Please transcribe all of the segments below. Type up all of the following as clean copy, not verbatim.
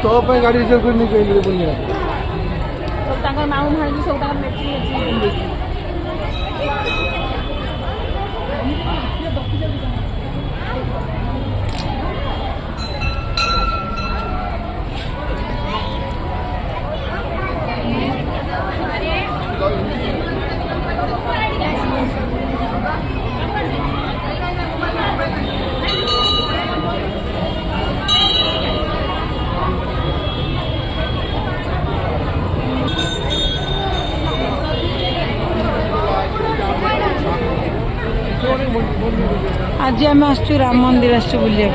तो गाड़ी रिजर्व करनी कहीं बुलिया सब मामू भाई सब मैचिंग आज आम आसु राम मंदिर आसु बुलिया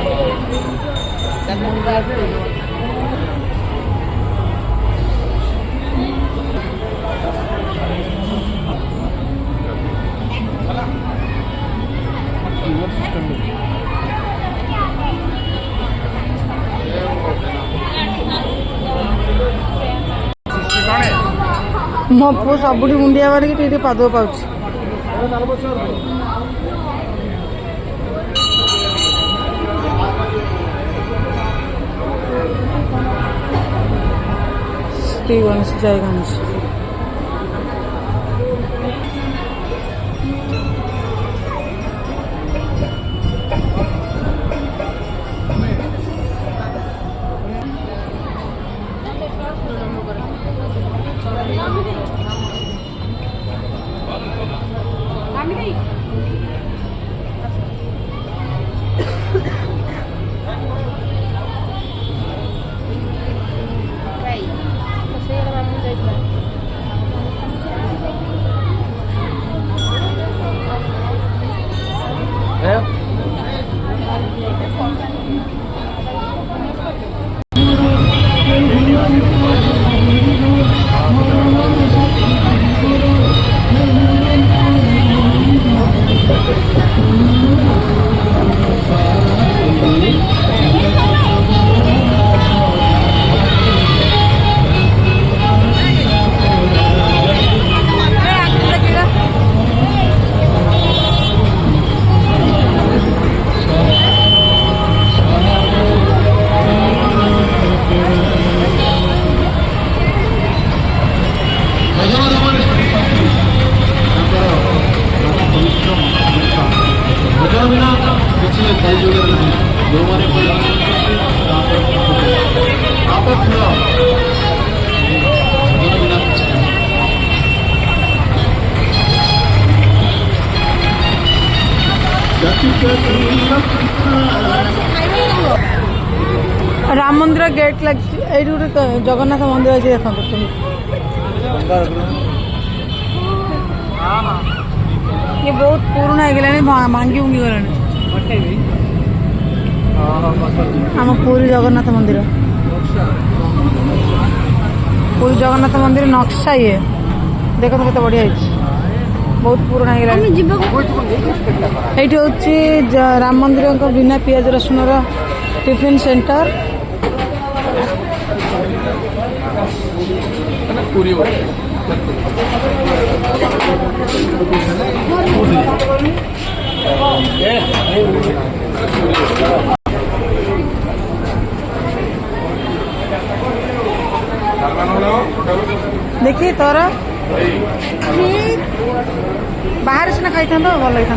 मो पु सब मुंडिया मारिक पाद पाँच श्री गणेश जय गणेश राम मंदिर गेट लगी ये जगन्नाथ मंदिर अच्छे देखो ये बहुत पुराना है भांगी भुंगी गला आम पूरी जगन्नाथ मंदिर नक्शा ये देखो केते बढ़िया बहुत पुराना है ये राम मंदिर बिना पियाज रसुन टिफिन सेंटर देखिए तोर बाहर सीना खाई था भल लगी था।